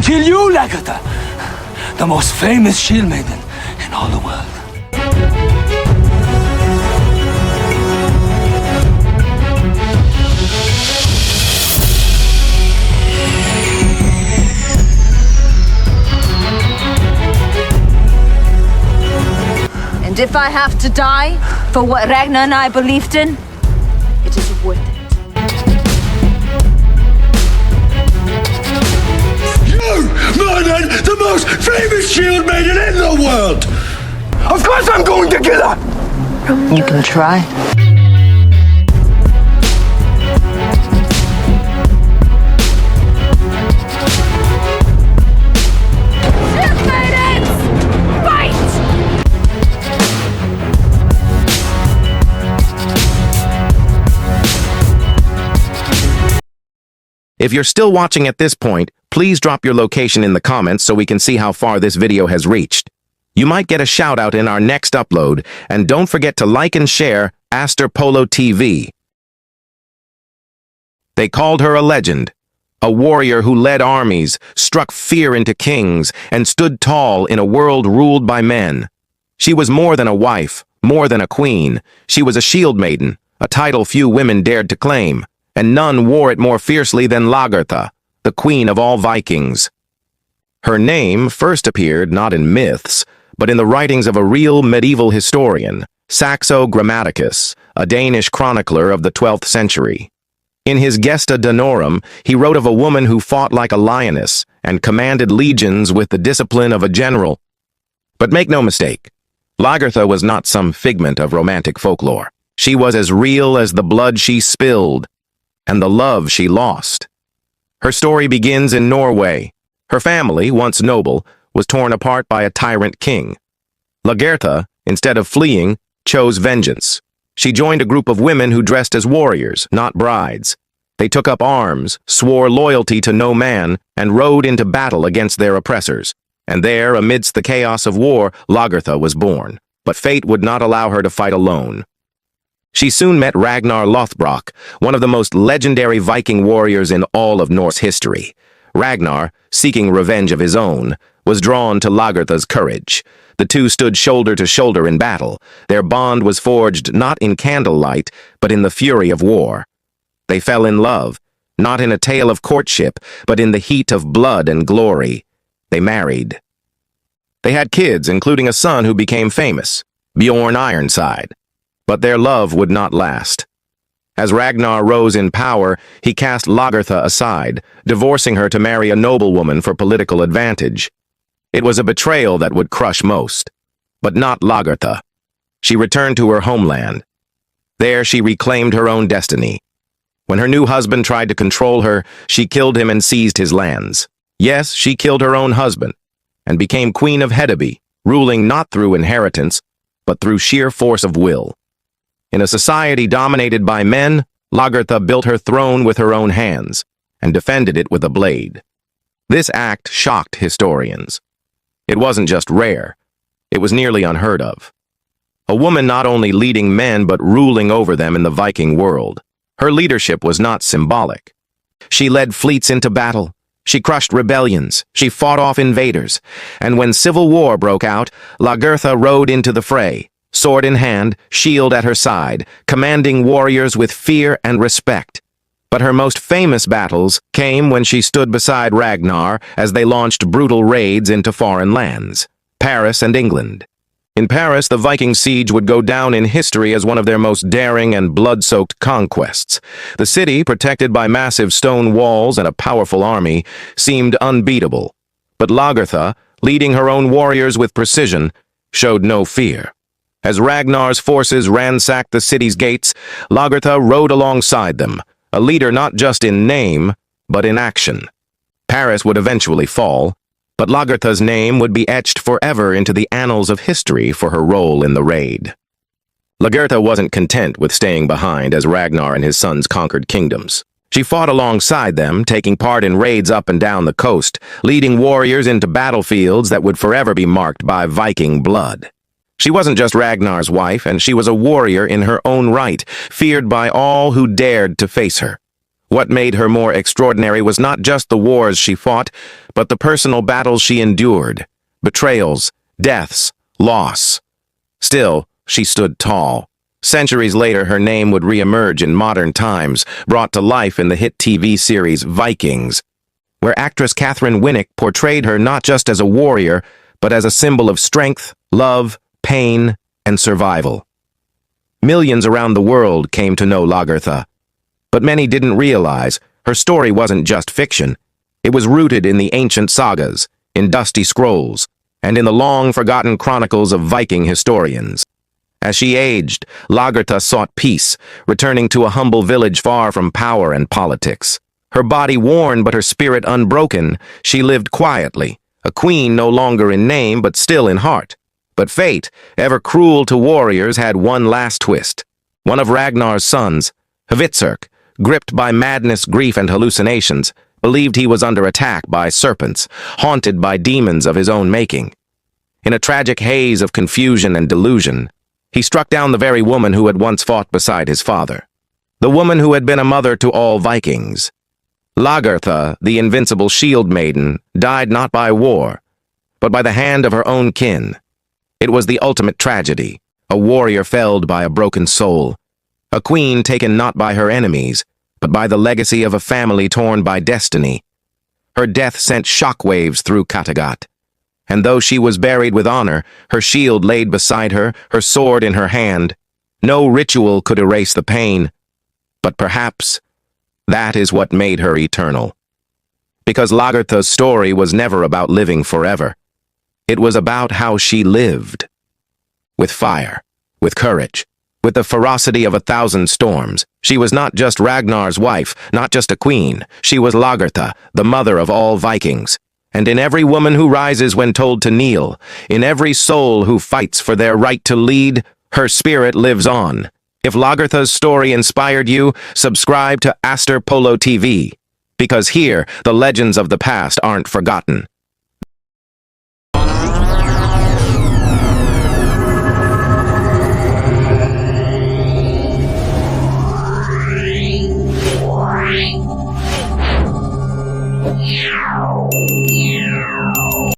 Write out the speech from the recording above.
kill you, Lagertha, the most famous shield-maiden in all the world. And if I have to die for what Ragnar and I believed in, it is worth it. You murdered the most famous shield maiden in the world! Of course I'm going to kill her! You can try. If you're still watching at this point, please drop your location in the comments so we can see how far this video has reached. You might get a shout out in our next upload, and don't forget to like and share Aster Polo TV. They called her a legend, a warrior who led armies, struck fear into kings, and stood tall in a world ruled by men. She was more than a wife, more than a queen. She was a shield maiden, a title few women dared to claim. And none wore it more fiercely than Lagertha, the queen of all Vikings. Her name first appeared not in myths, but in the writings of a real medieval historian, Saxo Grammaticus, a Danish chronicler of the 12th century. In his Gesta Danorum, he wrote of a woman who fought like a lioness and commanded legions with the discipline of a general. But make no mistake, Lagertha was not some figment of romantic folklore. She was as real as the blood she spilled and the love she lost. Her story begins in Norway. Her family, once noble, was torn apart by a tyrant king. Lagertha, instead of fleeing, chose vengeance. She joined a group of women who dressed as warriors, not brides. They took up arms, swore loyalty to no man, and rode into battle against their oppressors. And there, amidst the chaos of war, Lagertha was born. But fate would not allow her to fight alone. She soon met Ragnar Lodbrok, one of the most legendary Viking warriors in all of Norse history. Ragnar, seeking revenge of his own, was drawn to Lagertha's courage. The two stood shoulder to shoulder in battle. Their bond was forged not in candlelight, but in the fury of war. They fell in love, not in a tale of courtship, but in the heat of blood and glory. They married. They had kids, including a son who became famous, Bjorn Ironside. But their love would not last. As Ragnar rose in power, he cast Lagertha aside, divorcing her to marry a noblewoman for political advantage. It was a betrayal that would crush most. But not Lagertha. She returned to her homeland. There she reclaimed her own destiny. When her new husband tried to control her, she killed him and seized his lands. Yes, she killed her own husband, and became queen of Hedeby, ruling not through inheritance, but through sheer force of will. In a society dominated by men, Lagertha built her throne with her own hands and defended it with a blade. This act shocked historians. It wasn't just rare, it was nearly unheard of. A woman not only leading men but ruling over them in the Viking world. Her leadership was not symbolic. She led fleets into battle. She crushed rebellions. She fought off invaders. And when civil war broke out, Lagertha rode into the fray, sword in hand, shield at her side, commanding warriors with fear and respect. But her most famous battles came when she stood beside Ragnar as they launched brutal raids into foreign lands, Paris and England. In Paris, the Viking siege would go down in history as one of their most daring and blood-soaked conquests. The city, protected by massive stone walls and a powerful army, seemed unbeatable. But Lagertha, leading her own warriors with precision, showed no fear. As Ragnar's forces ransacked the city's gates, Lagertha rode alongside them, a leader not just in name, but in action. Paris would eventually fall, but Lagertha's name would be etched forever into the annals of history for her role in the raid. Lagertha wasn't content with staying behind as Ragnar and his sons conquered kingdoms. She fought alongside them, taking part in raids up and down the coast, leading warriors into battlefields that would forever be marked by Viking blood. She wasn't just Ragnar's wife, and she was a warrior in her own right, feared by all who dared to face her. What made her more extraordinary was not just the wars she fought, but the personal battles she endured, betrayals, deaths, loss. Still, she stood tall. Centuries later, her name would re-emerge in modern times, brought to life in the hit TV series Vikings, where actress Catherine Winnick portrayed her not just as a warrior, but as a symbol of strength, love, pain, and survival. Millions around the world came to know Lagertha, but many didn't realize her story wasn't just fiction. It was rooted in the ancient sagas, in dusty scrolls, and in the long-forgotten chronicles of Viking historians. As she aged, Lagertha sought peace, returning to a humble village far from power and politics. Her body worn but her spirit unbroken, she lived quietly, a queen no longer in name but still in heart. But fate, ever cruel to warriors, had one last twist. One of Ragnar's sons, Hvitserk, gripped by madness, grief, and hallucinations, believed he was under attack by serpents, haunted by demons of his own making. In a tragic haze of confusion and delusion, he struck down the very woman who had once fought beside his father, the woman who had been a mother to all Vikings. Lagertha, the invincible shield-maiden, died not by war, but by the hand of her own kin. It was the ultimate tragedy, a warrior felled by a broken soul, a queen taken not by her enemies, but by the legacy of a family torn by destiny. Her death sent shockwaves through Kattegat, and though she was buried with honor, her shield laid beside her, her sword in her hand, no ritual could erase the pain. But perhaps that is what made her eternal. Because Lagertha's story was never about living forever. It was about how she lived. With fire, with courage, with the ferocity of 1,000 storms. She was not just Ragnar's wife, not just a queen. She was Lagertha, the mother of all Vikings. And in every woman who rises when told to kneel, in every soul who fights for their right to lead, her spirit lives on. If Lagertha's story inspired you, subscribe to Aster Polo TV. Because here, the legends of the past aren't forgotten.